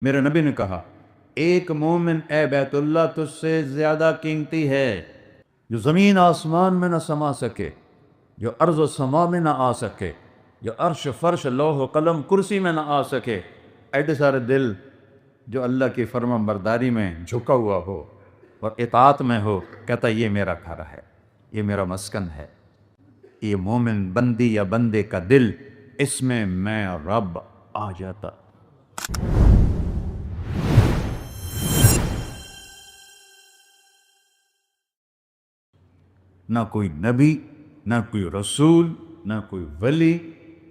میرے نبی نے کہا ایک مومن اے بیت اللہ تجھ سے زیادہ قیمتی ہے جو زمین آسمان میں نہ سما سکے، جو ارض و سما میں نہ آ سکے، جو عرش فرش لوح و قلم کرسی میں نہ آ سکے، ایڈے سارے دل جو اللہ کی فرما برداری میں جھکا ہوا ہو اور اطاعت میں ہو، کہتا یہ میرا گھر ہے، یہ میرا مسکن ہے، یہ مومن بندی یا بندے کا دل، اس میں میں رب آ جاتا۔ نہ کوئی نبی، نہ کوئی رسول، نہ کوئی ولی،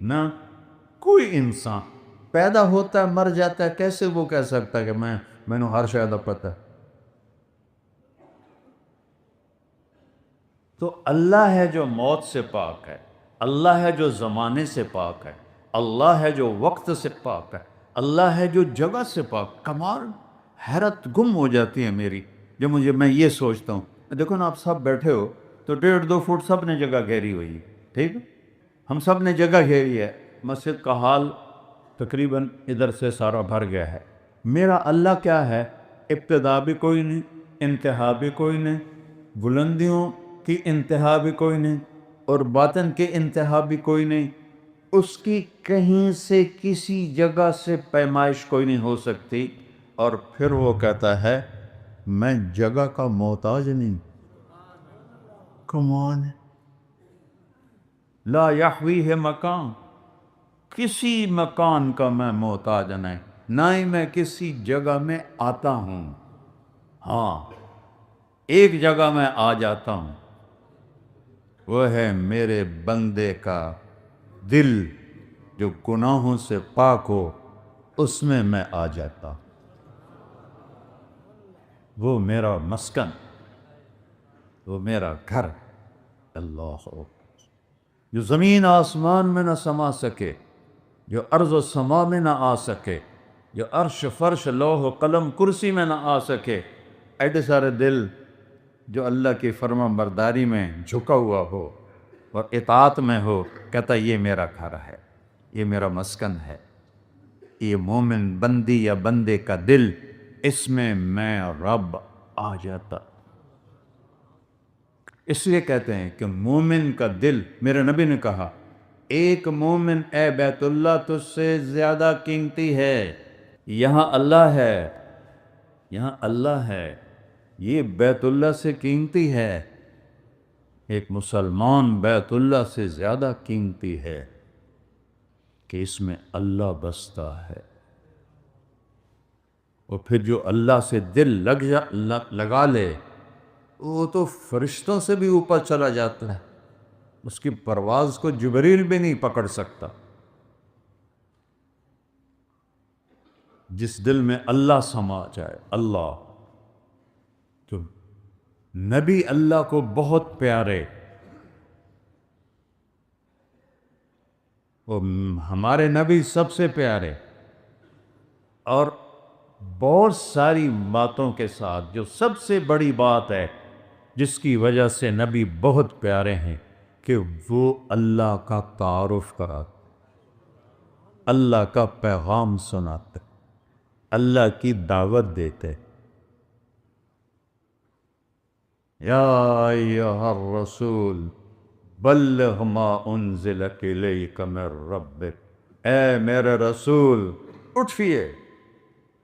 نہ کوئی انسان پیدا ہوتا ہے مر جاتا ہے، کیسے وہ کہہ سکتا ہے کہ میں نے ہر شاید پتہ ہے؟ تو اللہ ہے جو موت سے پاک ہے، اللہ ہے جو زمانے سے پاک ہے، اللہ ہے جو وقت سے پاک ہے، اللہ ہے جو جگہ سے پاک۔ کمال حیرت گم ہو جاتی ہے میری جب میں یہ سوچتا ہوں۔ دیکھو نا، آپ سب بیٹھے ہو تو 1.5-2 فٹ سب نے جگہ گھیری ہوئی ہے، ٹھیک ہے؟ ہم سب نے جگہ گھیری ہے، مسجد کا حال تقریباً ادھر سے سارا بھر گیا ہے۔ میرا اللہ کیا ہے؟ ابتدا بھی کوئی نہیں، انتہا بھی کوئی نہیں، بلندیوں کی انتہا بھی کوئی نہیں اور باطن کی انتہا بھی کوئی نہیں، اس کی کہیں سے کسی جگہ سے پیمائش کوئی نہیں ہو سکتی۔ اور پھر وہ کہتا ہے میں جگہ کا محتاج نہیں۔ کمان لا یحویہ مکان، کسی مکان کا میں محتاج نہیں، نہ ہی میں کسی جگہ میں آتا ہوں۔ ہاں، ایک جگہ میں آ جاتا ہوں، وہ ہے میرے بندے کا دل جو گناہوں سے پاک ہو، اس میں میں آ جاتا، وہ میرا مسکن، وہ میرا گھر۔ اللہ جو زمین آسمان میں نہ سما سکے، جو ارض و سما میں نہ آ سکے، جو عرش فرش لوح و قلم کرسی میں نہ آ سکے، ایڈے سارے دل جو اللہ کی فرما برداری میں جھکا ہوا ہو اور اطاعت میں ہو، کہتا یہ میرا گھر ہے، یہ میرا مسکن ہے، یہ مومن بندی یا بندے کا دل، اس میں میں رب آ جاتا۔ اس لیے کہتے ہیں کہ مومن کا دل، میرے نبی نے کہا ایک مومن اے بیت اللہ تجھ سے زیادہ قیمتی ہے۔ یہاں اللہ ہے، یہاں اللہ ہے، یہ بیت اللہ سے قیمتی ہے۔ ایک مسلمان بیت اللہ سے زیادہ قیمتی ہے کہ اس میں اللہ بستا ہے۔ اور پھر جو اللہ سے دل لگا لے، وہ تو فرشتوں سے بھی اوپر چلا جاتا ہے، اس کی پرواز کو جبریل بھی نہیں پکڑ سکتا۔ جس دل میں اللہ سما جائے، اللہ تو نبی اللہ کو بہت پیارے، وہ ہمارے نبی سب سے پیارے، اور بہت ساری باتوں کے ساتھ جو سب سے بڑی بات ہے جس کی وجہ سے نبی بہت پیارے ہیں کہ وہ اللہ کا تعارف کراتے، اللہ کا پیغام سناتے، اللہ کی دعوت دیتے۔ یا ایہا الرسول بلغ ما انزل الیک من ربک، اے میرے رسول اٹھئے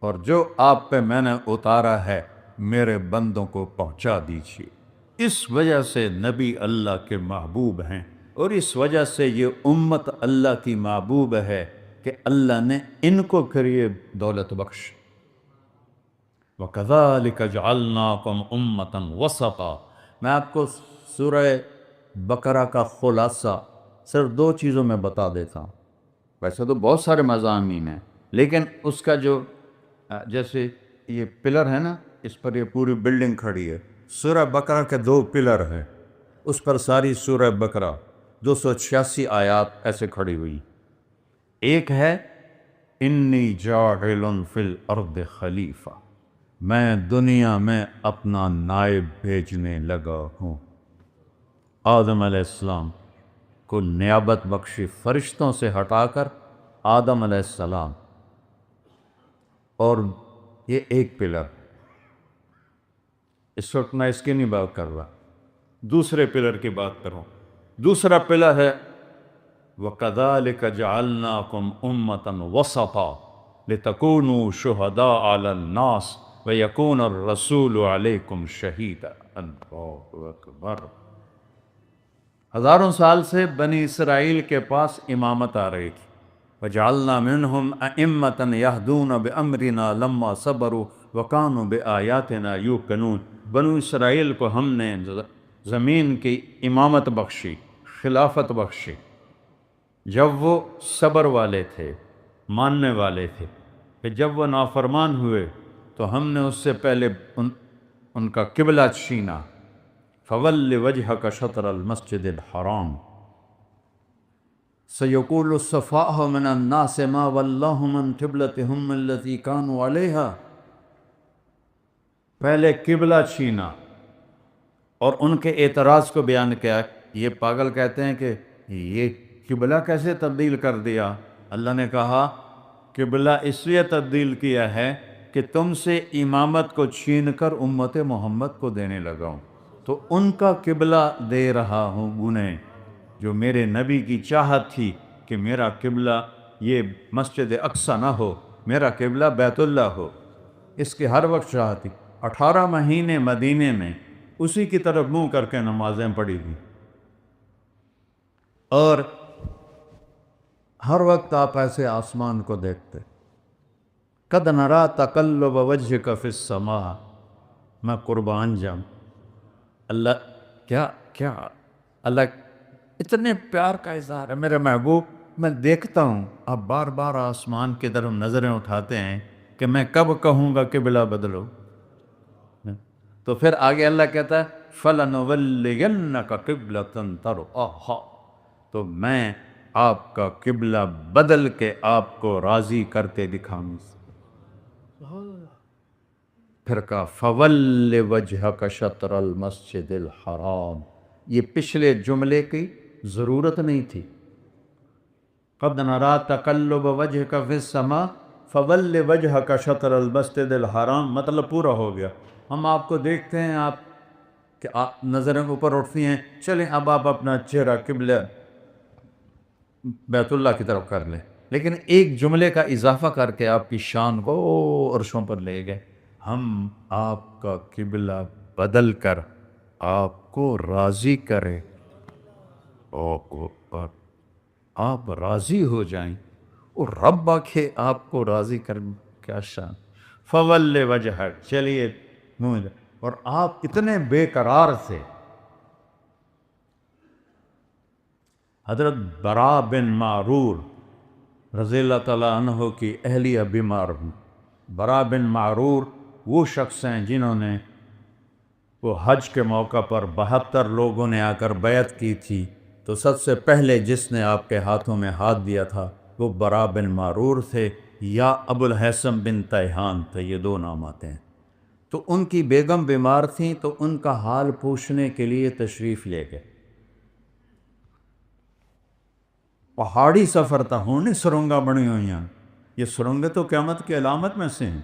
اور جو آپ پہ میں نے اتارا ہے میرے بندوں کو پہنچا دیجیے۔ اس وجہ سے نبی اللہ کے محبوب ہیں، اور اس وجہ سے یہ امت اللہ کی محبوب ہے کہ اللہ نے ان کو کریے دولت بخش۔ وَكَذَلِكَ جَعَلْنَاكُمْ أُمَّةً وَسَطًا۔ میں آپ کو سورہ بقرہ کا خلاصہ صرف 2 چیزوں میں بتا دیتا ہوں، ویسے تو بہت سارے مضامین ہیں، لیکن اس کا جو جیسے یہ پلر ہے نا، اس پر یہ پوری بلڈنگ کھڑی ہے، سورہ بقرہ کے 2 پلر ہیں، اس پر ساری سورہ بقرہ 286 آیات ایسے کھڑی ہوئی۔ ایک ہے انی جاعل فی الارض خلیفہ، میں دنیا میں اپنا نائب بھیجنے لگا ہوں۔ آدم علیہ السلام کو نیابت بخشی فرشتوں سے ہٹا کر آدم علیہ السلام اور یہ ایک پلر، اس وقت میں اس کی نہیں بات کر رہا، دوسرے پلر کی بات کروں۔ دوسرا پلر ہے وَكَذَلِكَ جَعَلْنَاكُمْ أُمَّةً وَسَطًا لِتَكُونُوا شُهَدَاءَ عَلَى النَّاسِ وَيَكُونَ الرَّسُولُ عَلَيْكُمْ شَهِيدًا۔ اللہ اکبر! ہزاروں سال سے بنی اسرائیل کے پاس امامت آ رہی تھی۔ وَجَعَلْنَا مِنْهُمْ أَئِمَّةً يَهْدُونَ بِأَمْرِنَا لَمَّا صَبَرُوا وَكَانُوا بِآيَاتِنَا يُوقِنُونَ۔ بنو اسرائیل کو ہم نے زمین کی امامت بخشی، خلافت بخشی، جب وہ صبر والے تھے، ماننے والے تھے۔ کہ جب وہ نافرمان ہوئے تو ہم نے اس سے پہلے ان کا قبلہ چھینا۔ فَوَلِّ وَجْهَكَ شَطْرَ الْمَسْجِدِ الْحَرَامِ سَيَقُولُ السُّفَهَاءُ مِنَ النَّاسِ مَا وَلَّاهُمْ عَنْ قِبْلَتِهِمُ الَّتِي كَانُوا عَلَيْهَا۔ پہلے قبلہ چھینا اور ان کے اعتراض کو بیان کیا۔ یہ پاگل کہتے ہیں کہ یہ قبلہ کیسے تبدیل کر دیا؟ اللہ نے کہا قبلہ اس لیے تبدیل کیا ہے کہ تم سے امامت کو چھین کر امت محمد کو دینے لگا ہوں، تو ان کا قبلہ دے رہا ہوں انہیں، جو میرے نبی کی چاہت تھی کہ میرا قبلہ یہ مسجد اقصی نہ ہو، میرا قبلہ بیت اللہ ہو۔ اس کی ہر وقت چاہت تھی۔ 18 مہینے مدینے میں اسی کی طرف منہ کر کے نمازیں پڑھی تھیں، اور ہر وقت آپ ایسے آسمان کو دیکھتے۔ قد نرا تقلب وجهك فی السماء، میں قربان جاؤں۔ اللہ کیا اللہ اتنے پیار کا اظہار ہے میرے محبوب۔ میں دیکھتا ہوں آپ بار بار آسمان کی طرف نظریں اٹھاتے ہیں کہ میں کب کہوں گا قبلہ بدلو۔ تو پھر آگے اللہ کہتا ہے فَلَنُوَلِّيَنَّكَ قِبْلَةً تَرْضَاهَا، تو میں آپ کا قبلہ بدل کے آپ کو راضی کرتے دکھاؤں۔ پھر کہا فَوَلِّ وَجْهَكَ شَطْرَ الْمَسْجِدِ الْحَرَامِ، یہ پچھلے جملے کی ضرورت نہیں تھی۔ قَدْ نَرَا تَقَلُّبَ وَجْهِكَ فِي السَّمَاءِ فَوَلِّ وَجْهَكَ شَطْرَ الْمَسْجِدِ الْحَرَامِ، مطلب پورا ہو گیا۔ ہم آپ کو دیکھتے ہیں آپ کہ آپ نظریں اوپر اٹھتی ہیں، چلیں اب آپ اپنا چہرہ قبلہ بیت اللہ کی طرف کر لیں، لیکن ایک جملے کا اضافہ کر کے آپ کی شان کو عرشوں پر لے گئے۔ ہم آپ کا قبلہ بدل کر آپ کو راضی کریں، اور آپ راضی ہو جائیں، اور رب آکھے آپ کو راضی کر، کیا شان۔ فول وجہ، چلیے منہ، اور آپ اتنے بے قرار تھے۔ حضرت برا بن معرور رضی اللہ تعالیٰ عنہ کی اہلیہ بیمار ہوں۔ برا بن معرور وہ شخص ہیں جنہوں نے وہ حج کے موقع پر 72 لوگوں نے آ کر بیعت کی تھی، تو سب سے پہلے جس نے آپ کے ہاتھوں میں ہاتھ دیا تھا وہ برا بن معرور تھے، یا ابو الحسن بن تیہان تھے، یہ دو نام آتے ہیں۔ تو ان کی بیگم بیمار تھیں، تو ان کا حال پوچھنے کے لیے تشریف لے گئے۔ پہاڑی سفر تھا، ہونے سرنگاں بنی ہوئی ہیں۔ یہ سرنگیں تو قیامت کی علامت میں سے ہیں۔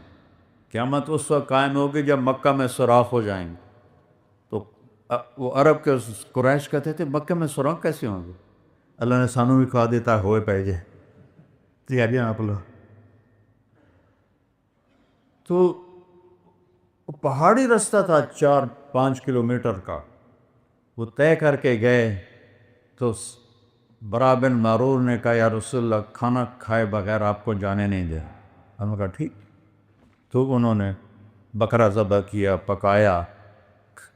قیامت اس وقت قائم ہوگی جب مکہ میں سوراخ ہو جائیں گے۔ تو وہ عرب کے قریش کہتے تھے مکہ میں سوراخ کیسے ہوں گے؟ اللہ نے سانوں بھی کہا دیتا ہے ہوئے پہ جائے تیاری آپ لوگ۔ تو پہاڑی رستہ تھا 4-5 کلومیٹر کا، وہ طے کر کے گئے۔ تو برا بن معرور نے کہا یا رسول اللہ، کھانا کھائے بغیر آپ کو جانے نہیں دیا۔ ہم نے کہا ٹھیک۔ تو انہوں نے بکرا ذبح کیا، پکایا،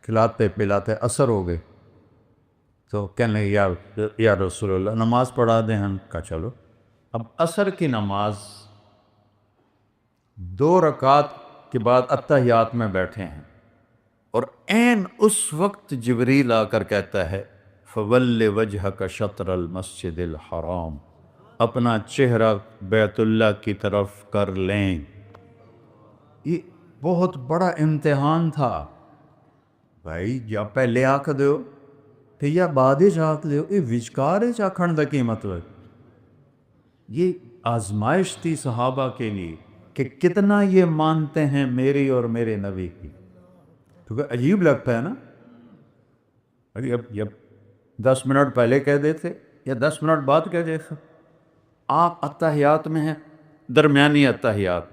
کھلاتے پلاتے عصر ہو گئے۔ تو کہنے لگے یا رسول اللہ نماز پڑھا دیں۔ ہم کہا چلو۔ اب عصر کی نماز 2 رکعت کے بعد اتحیات میں بیٹھے ہیں، اور عین اس وقت جبریل آ کر کہتا ہے فَوَلِّ وَجْهَكَ شَطْرَ الْمَسْجِدِ الْحَرَامِ، اپنا چہرہ بیت اللہ کی طرف کر لیں۔ یہ بہت بڑا امتحان تھا بھائی، یا پہلے آکھ دیو کہ یا بعد آکھ دیو، یہ وچکار آکھن دا کی مطلب؟ یہ آزمائش تھی صحابہ کے لیے کہ کتنا یہ مانتے ہیں میری اور میرے نبی کی. کیونکہ عجیب لگتا ہے نا. ابھی اب 10 منٹ پہلے کہہ دیتے یا 10 منٹ بعد کہہ دیتے. آپ اتحیات میں ہیں، درمیانی اتحیات،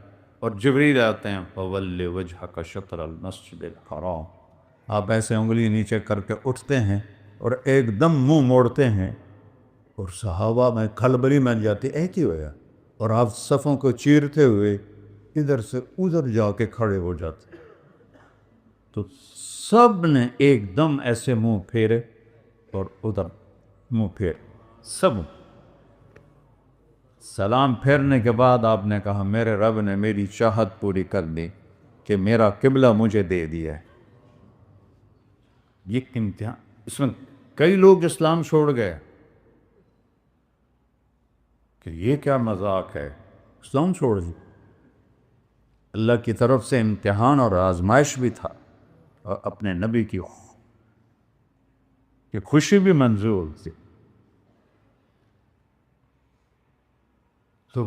اور جبریل آتے ہیں فَوَلِّ وَجْهَكَ شَطْرَ الْمَسْجِدِ الْحَرَامِ. آپ ایسے انگلی نیچے کر کے اٹھتے ہیں اور ایک دم منہ موڑتے ہیں اور صحابہ میں کھلبلی مچ جاتی. کی ہوا؟ اور آپ صفوں کو چیرتے ہوئے ادھر سے ادھر جا کے کھڑے ہو جاتے. تو سب نے ایک دم ایسے منہ پھیرے اور ادھر منہ پھیرے. سب سلام پھیرنے کے بعد آپ نے کہا میرے رب نے میری چاہت پوری کر دی کہ میرا قبلہ مجھے دے دیا ہے. یہ امتحان. اس میں کئی لوگ اسلام چھوڑ گئے کہ یہ کیا مذاق ہے، اسلام چھوڑ دی. اللہ کی طرف سے امتحان اور آزمائش بھی تھا اور اپنے نبی کی خوشی بھی منظور تھی. تو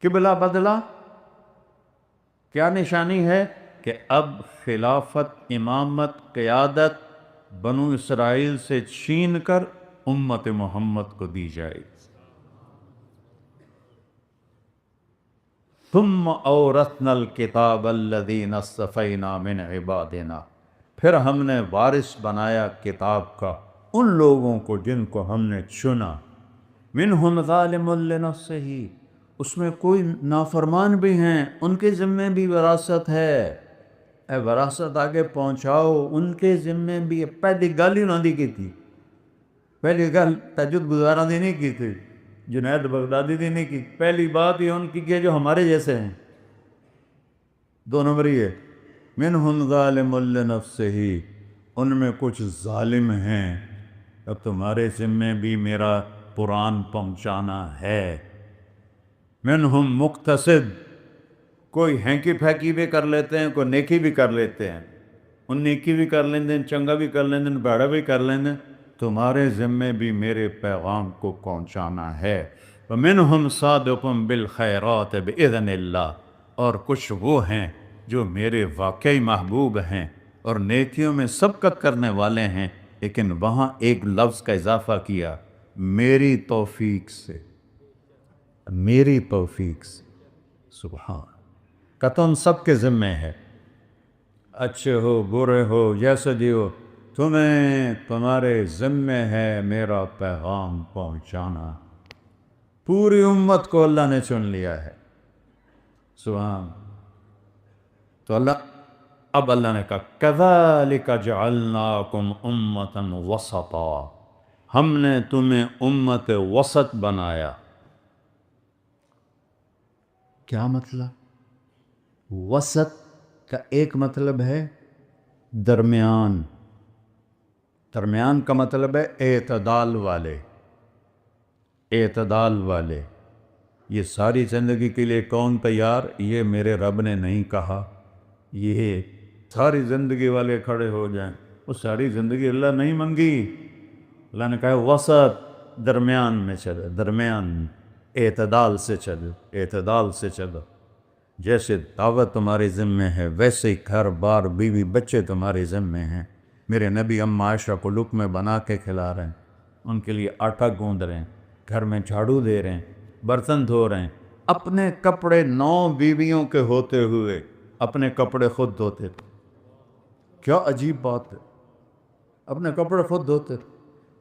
قبلہ بدلا، کیا نشانی ہے کہ اب خلافت، امامت، قیادت بنو اسرائیل سے چھین کر امت محمد کو دی جائے گی. ثم اورثنا الکتاب الذین اصطفینا من عبادنا. پھر ہم نے وارث بنایا کتاب کا ان لوگوں کو جن کو ہم نے چنا. منہم ظالم لنفسہ، اس میں کوئی نافرمان بھی ہیں، ان کے ذمے بھی وراثت ہے. اے وراثت آگے پہنچاؤ، ان کے ذمے بھی. پہلی گل ہی انہوں نے کی تھی. پہلی گل تہجد گزارہ دی نہیں کی تھی، جنید بغدادی دی نہیں کی. پہلی بات یہ ان کی کہ جو ہمارے جیسے ہیں. 2 نمبر یہ منہم ظالم لنفسہ، ان میں کچھ ظالم ہیں. اب تمہارے ذمے بھی میرا قرآن پہنچانا ہے. منہم مقتصد، کوئی ہینکی پھینکی بھی کر لیتے ہیں، کوئی نیکی بھی کر لیتے ہیں. ان نیکی بھی کر لیں دیں، چنگا بھی کر لیں دیں، بیڑا بھی کر لیں دیں. تمہارے ذمے بھی میرے پیغام کو پہنچانا ہے. وَمِنْهُمْ صَادِقٌ بِالْخَيْرَاتِ بِإِذْنِ اللَّهِ، اور کچھ وہ ہیں جو میرے واقعی محبوب ہیں اور نیکیوں میں سبقت کرنے والے ہیں. لیکن وہاں ایک لفظ کا اضافہ کیا، میری توفیق سے. میری توفیق سے. سبحان. قطن سب کے ذمے ہے، اچھے ہو برے ہو جیسے بھی ہو، تمہیں تمہارے ذمے ہے میرا پیغام پہنچانا. پوری امت کو اللہ نے چن لیا ہے. سبحان. تو اب اللہ نے کہا كَذَلِكَ جَعَلْنَاكُمْ أُمَّةً وَسَطًا، ہم نے تمہیں امت وسط بنایا. کیا مطلب؟ وسط کا ایک مطلب ہے درمیان. درمیان کا مطلب ہے اعتدال والے. اعتدال والے. یہ ساری زندگی کے لیے کون تیار؟ یہ میرے رب نے نہیں کہا یہ ساری زندگی والے کھڑے ہو جائیں. وہ ساری زندگی اللہ نہیں منگی. اللہ نے کہا وسط، درمیان میں چلو، درمیان، اعتدال سے چلو، اعتدال سے چلو. جیسے دعوت تمہارے ذمے ہے ویسے ہی گھر بار بیوی بچے تمہارے ذمے ہیں. میرے نبی ام عائشہ کو لقمے بنا کے کھلا رہے ہیں، ان کے لیے آٹا گوندھ رہے ہیں، گھر میں جھاڑو دے رہے ہیں، برتن دھو رہے ہیں. اپنے کپڑے 9 بیویوں کے ہوتے ہوئے اپنے کپڑے خود دھوتے تھے. کیا عجیب بات ہے. اپنے کپڑے خود دھوتے تھے.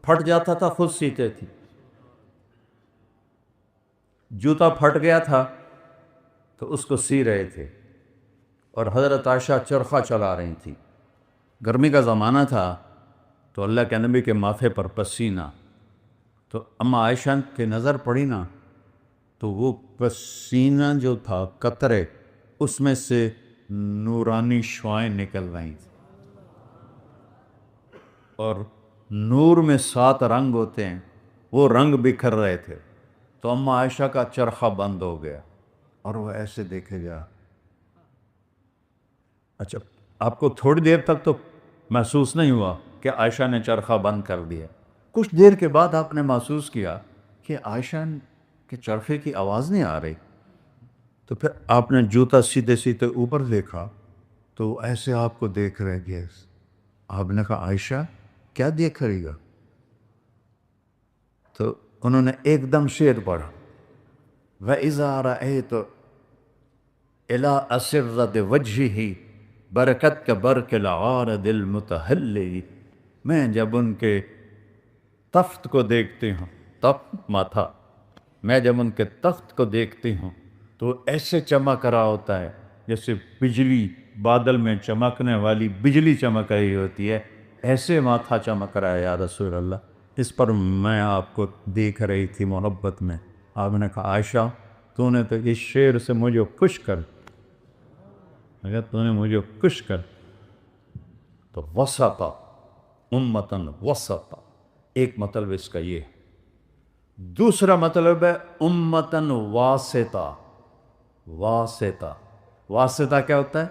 پھٹ جاتا تھا خود سیتے تھی. جوتا پھٹ گیا تھا تو اس کو سی رہے تھے. اور حضرت عائشہ چرخہ چلا رہی تھی. گرمی کا زمانہ تھا تو اللہ کے نبی کے ماتھے پر پسینہ. تو اما عائشہ کی نظر پڑی نا تو وہ پسینہ جو تھا قطرے، اس میں سے نورانی شعائیں نکل رہی تھیں. اور نور میں 7 رنگ ہوتے ہیں، وہ رنگ بکھر رہے تھے. تو اما عائشہ کا چرخہ بند ہو گیا اور وہ ایسے دیکھے گیا. اچھا آپ کو تھوڑی دیر تک تو محسوس نہیں ہوا کہ عائشہ نے چرخہ بند کر دیا. کچھ دیر کے بعد آپ نے محسوس کیا کہ عائشہ کے چرخے کی آواز نہیں آ رہی. تو پھر آپ نے جوتا سیدھے سیدھے اوپر دیکھا تو ایسے آپ کو دیکھ رہے گے. آپ نے کہا عائشہ کیا دیکھ رہی گا؟ تو انہوں نے ایک دم شعر پڑھا، وَإِذَا رَأَيْتُ إِلَىٰ أَسِرَّةِ وَجْهِهِ برکت کا برق العارض المتحلی. میں جب ان کے تخت کو دیکھتی ہوں، تخت ماتھا، میں جب ان کے تخت کو دیکھتی ہوں تو ایسے چمک رہا ہوتا ہے جیسے بجلی، بادل میں چمکنے والی بجلی چمک رہی ہوتی ہے، ایسے ماتھا چمک رہا ہے یا رسول اللہ. اس پر میں آپ کو دیکھ رہی تھی محبت میں. آپ نے کہا عائشہ تو نے تو اس شعر سے مجھے خوش کر، اگر تو نے مجھے خوش کر. تو وسطا امتن وسطا، ایک مطلب اس کا یہ ہے. دوسرا مطلب ہے امتن واسطہ. واسطہ، واسطہ کیا ہوتا ہے؟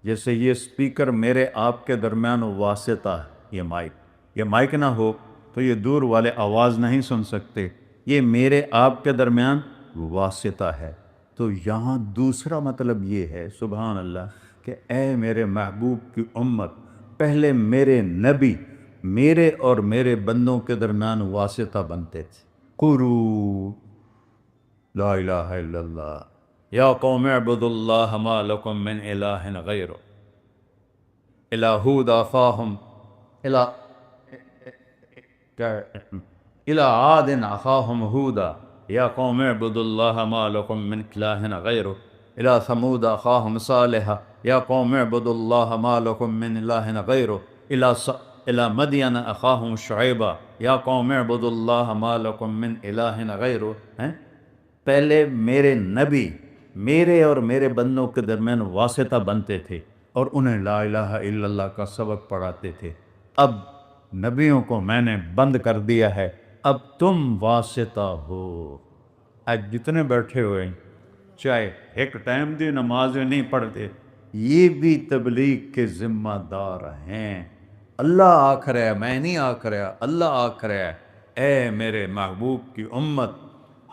جیسے یہ سپیکر میرے آپ کے درمیان واسطہ ہے، یہ مائک نہ ہو تو یہ دور والے آواز نہیں سن سکتے، یہ میرے آپ کے درمیان واسطہ ہے. تو یہاں دوسرا مطلب یہ ہے سبحان اللہ کہ اے میرے محبوب کی امت، پہلے میرے نبی میرے اور میرے بندوں کے درمیان واسطہ بنتے تھے. قولوا لا الہ الا اللہ یا قوم اعبدوا اللہ ما لکم من الہ غیرہ الی ہود اخاہم الی عاد اخاہم ہودا یا قوم اعبدوا اللہ ما لکم من الہ غیرہ الی ثمود اخاہم صالحا یا قوم اعبدوا اللہ ما لکم من الہ غیرہ الی مدین اخاہم شعیبا یا قوم اعبدوا اللہ ما لکم من الہ غیرہ. پہلے میرے نبی میرے اور میرے بندوں کے درمیان واسطہ بنتے تھے اور انہیں لا الہ الا اللہ کا سبق پڑھاتے تھے. اب نبیوں کو میں نے بند کر دیا ہے، اب تم واسطہ ہو. آج جتنے بیٹھے ہوئے ہیں چاہے ایک ٹائم دی نمازیں نہیں پڑھتے، یہ بھی تبلیغ کے ذمہ دار ہیں. اللہ آکھ رہا ہے، میں نہیں آکھ رہا، اللہ آکھ رہا ہے اے میرے محبوب کی امت،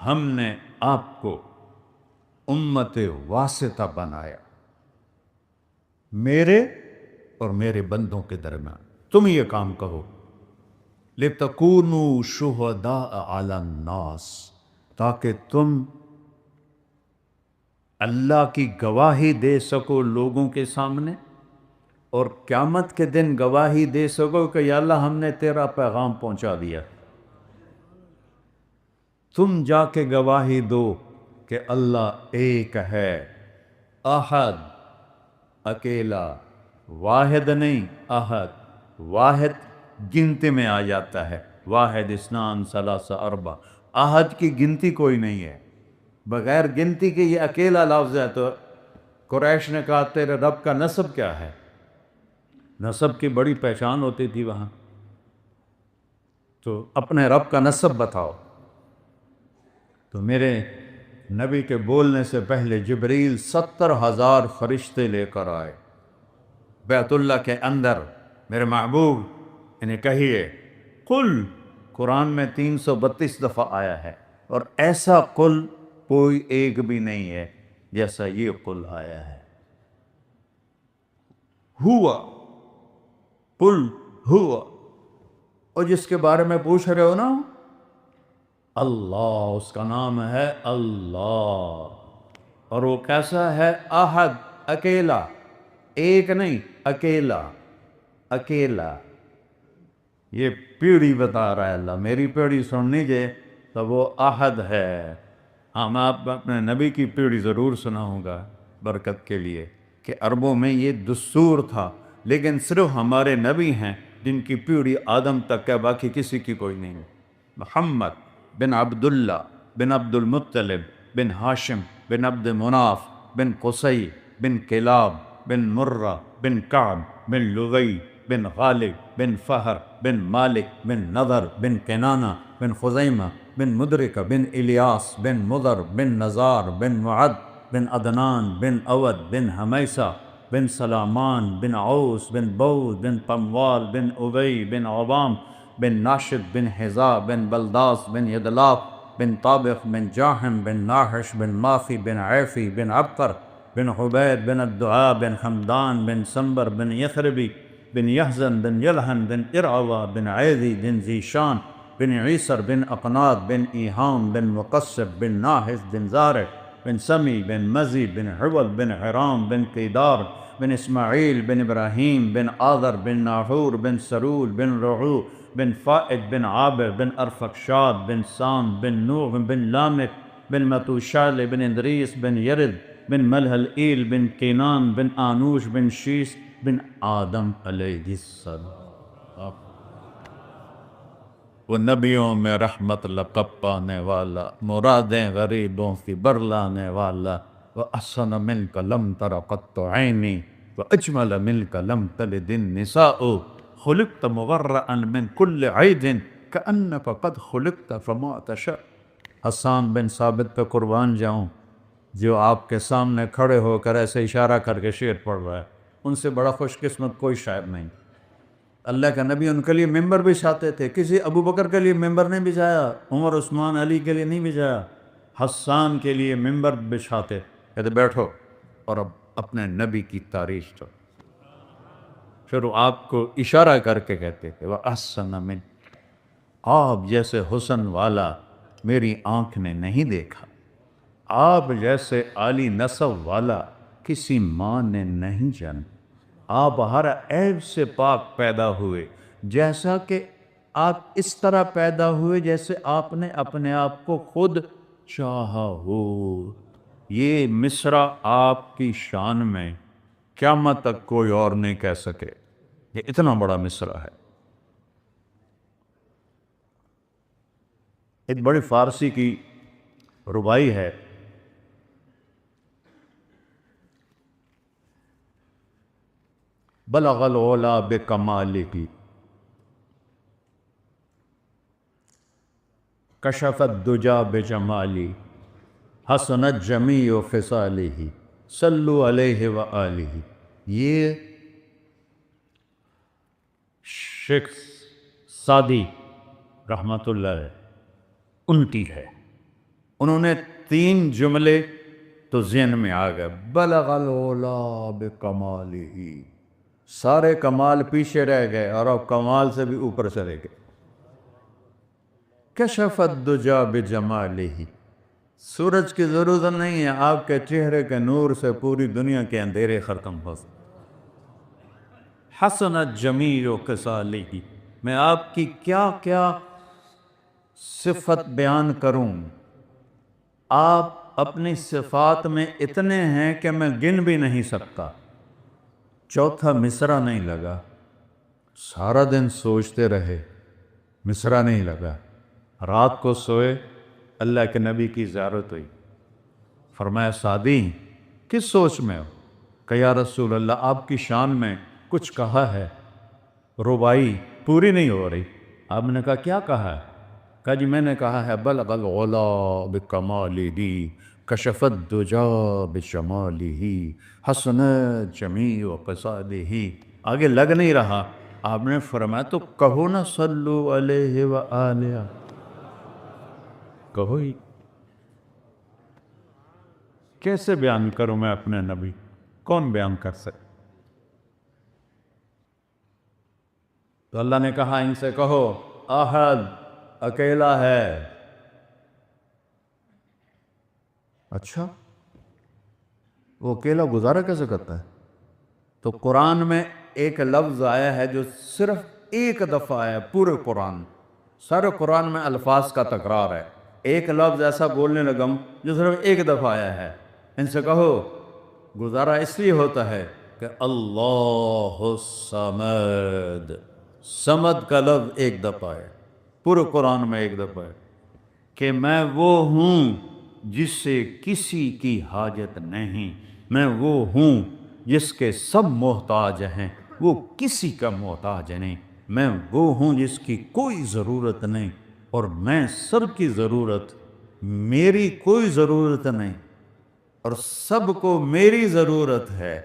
ہم نے آپ کو امت واسطہ بنایا میرے اور میرے بندوں کے درمیان. تم یہ کام کرو لِتَكُونُوا شُهَدَاءَ عَلَى النَّاسِ، تاکہ تم اللہ کی گواہی دے سکو لوگوں کے سامنے اور قیامت کے دن گواہی دے سکو کہ یا اللہ ہم نے تیرا پیغام پہنچا دیا. تم جا کے گواہی دو کہ اللہ ایک ہے، احد، اکیلا، واحد نہیں احد. واحد گنتی میں آ جاتا ہے، واحد اثنان ثلاثہ اربع، احد کی گنتی کوئی نہیں ہے، بغیر گنتی کے یہ اکیلا لفظ ہے. تو قریش نے کہا تیرے رب کا نسب کیا ہے؟ نسب کی بڑی پہچان ہوتی تھی وہاں، تو اپنے رب کا نسب بتاؤ. تو میرے نبی کے بولنے سے پہلے جبریل 70,000 فرشتے لے کر آئے بیت اللہ کے اندر. میرے محبوب انہیں کہیے قل، قرآن میں 332 دفعہ آیا ہے اور ایسا قل کوئی ایک بھی نہیں ہے جیسا یہ قل آیا ہے. ہوا، قل ہوا. اور جس کے بارے میں پوچھ رہے ہو نا اللہ، اس کا نام ہے اللہ، اور وہ کیسا ہے؟ احد، اکیلا، ایک نہیں اکیلا. اکیلا یہ پیڑھی بتا رہا ہے اللہ، میری پیڑھی سن لیجیے تو وہ احد ہے. ہاں میں آپ اپنے نبی کی پیڑھی ضرور سناؤں گا برکت کے لیے کہ عربوں میں یہ دستور تھا، لیکن صرف ہمارے نبی ہیں جن کی پیڑھی آدم تک ہے، باقی کسی کی کوئی نہیں. محمد بن عبداللہ بن عبد المطلب بن ہاشم بن عبد مناف بن قصی بن کلاب بن مرہ بن کعب بن لغی بن غالب بن فہر بن مالک بن نضر بن کنانہ بن خزیمہ بن مدرکہ بن الیاس بن مضر بن نزار بن معد بن عدنان بن اود بن حمیسہ بن سلامان بن عوس بن بود بن قموال بن ابی بن عوام بن ناشد بن حذا بن بلداس بن یدلاف بن طابق بن جاحم بن ناحش بن ماخي بن عيفي بن عبقر بن عبيد بن الدعاء بن حمدان بن سنبر بن يثربي بن يحزن بن يلهن بن إرعوى بن عيذي بن زيشان بن عيسر بن أقناط بن إيهام بن مقصب بن ناحس بن زارع بن سمي بن مزي بن عوض بن عرام بن قيدار بن إسماعيل بن إبراهيم بن آذر بن ناحور بن سرول بن رعو بن فائد بن عابر بن أرفقشاد بن سام بن نوح بن لامك بن متوشال بن إدريس بن يرد بن ملهلئيل بن كينان بن آنوش بن شيس بن آدم علیہ السلام، وہ نبیوں میں رحمت لقب پانے والا، مرادیں غریبوں کی برلانے والا، وَأَحْسَنَ مِنْكَ لَمْ تَرَ قَطُّ عَيْنِي وَأَجْمَلَ مِنْكَ لَمْ تَلِدِ النِّسَاءُ خُلِقْتَ مُغَرَّأً مِنْ كُلِّ عَيْدٍ كَأَنَّكَ قَدْ خُلِقْتَ فَمَا تَشَاءُ۔ حسان بن ثابت پہ قربان جاؤں، جو آپ کے سامنے کھڑے ہو کر ایسے اشارہ کر کے شعر پڑھ رہا ہے، ان سے بڑا خوش قسمت کوئی شاعر نہیں۔ اللہ کا نبی ان کے لیے ممبر بچھاتے تھے، کسی ابو بکر کے لیے ممبر نہیں بچھایا، عمر عثمان علی کے لیے نہیں بچھایا، حسان کے لیے ممبر بچھاتے، کہتے بیٹھو اور اب اپنے نبی کی تعریف کرو۔ پھر وہ آپ کو اشارہ کر کے کہتے کہ وَأَحْسَنَ مِنْ، آپ جیسے حسن والا میری آنکھ نے نہیں دیکھا، آپ جیسے عالی نسب والا کسی ماں نے نہیں جانا، آپ ہر عیب سے پاک پیدا ہوئے، جیسا کہ آپ اس طرح پیدا ہوئے جیسے آپ نے اپنے آپ کو خود چاہا ہو۔ یہ مصرع آپ کی شان میں قیامت تک کوئی اور نہیں کہہ سکے، یہ اتنا بڑا مصرع ہے۔ ایک بڑی فارسی کی ربائی ہے، بلغ العلا بکمالہ کشف الدجا بجمالہ حسنت جمیع خصالہ صلو علیہ وآلہ۔ یہ شیخ سعدی رحمۃ اللہ علیہ ان کی ہے، انہوں نے 3 جملے تو ذہن میں آ گئے، بلغ العلا بکمالہ، سارے کمال پیچھے رہ گئے اور اب کمال سے بھی اوپر چلے گئے۔ کشف الدجا بجمالہ، سورج کی ضرورت نہیں ہے، آپ کے چہرے کے نور سے پوری دنیا کے اندھیرے ختم ہو سکتے۔ حسنت جمیع خصالہ، میں آپ کی کیا کیا صفت بیان کروں، آپ اپنی صفات میں اتنے ہیں کہ میں گن بھی نہیں سکتا۔ چوتھا مصرع نہیں لگا، سارا دن سوچتے رہے، مصرع نہیں لگا، رات کو سوئے، اللہ کے نبی کی زیارت ہوئی، فرمایا سعدی کس سوچ میں ہو؟ کہ یا رسول اللہ آپ کی شان میں کچھ کہا ہے، ربائی پوری نہیں ہو رہی۔ آپ نے کہا کیا کہا ہے؟ کہا جی میں نے کہا ہے بلغ العلا بکمالہ کشف الدجا بجمالہ حسنت جمیع خصالہ۔ آگے لگ نہیں رہا، آپ نے فرمایا تو کہو نا صلو علیہ وآلہ، کہو ہی۔ کیسے بیان کروں میں اپنے نبی، کون بیان کر سکے؟ تو اللہ نے کہا ان سے کہو احد، اکیلا ہے۔ اچھا وہ اکیلا گزارا کیسے کرتا ہے؟ تو قرآن میں ایک لفظ آیا ہے جو صرف ایک دفعہ آیا پورے قرآن، سارے قرآن میں الفاظ کا تکرار ہے، ایک لفظ ایسا بولنے لگم جو صرف ایک دفعہ آیا ہے۔ ان سے کہو گزارا اس لیے ہوتا ہے کہ اللہ الصمد، صمد کا لفظ ایک دفعہ ہے پورے قرآن میں، ایک دفعہ ہے کہ میں وہ ہوں جس سے کسی کی حاجت نہیں، میں وہ ہوں جس کے سب محتاج ہیں، وہ کسی کا محتاج نہیں، میں وہ ہوں جس کی کوئی ضرورت نہیں اور میں سب کی ضرورت، میری کوئی ضرورت نہیں اور سب کو میری ضرورت ہے،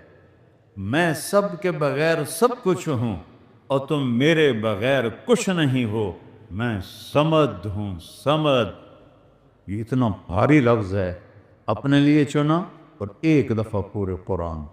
میں سب کے بغیر سب کچھ ہوں اور تم میرے بغیر کچھ نہیں ہو، میں صمد ہوں، صمد۔ یہ اتنا بھاری لفظ ہے، اپنے لیے چنا اور ایک دفعہ پورے قرآن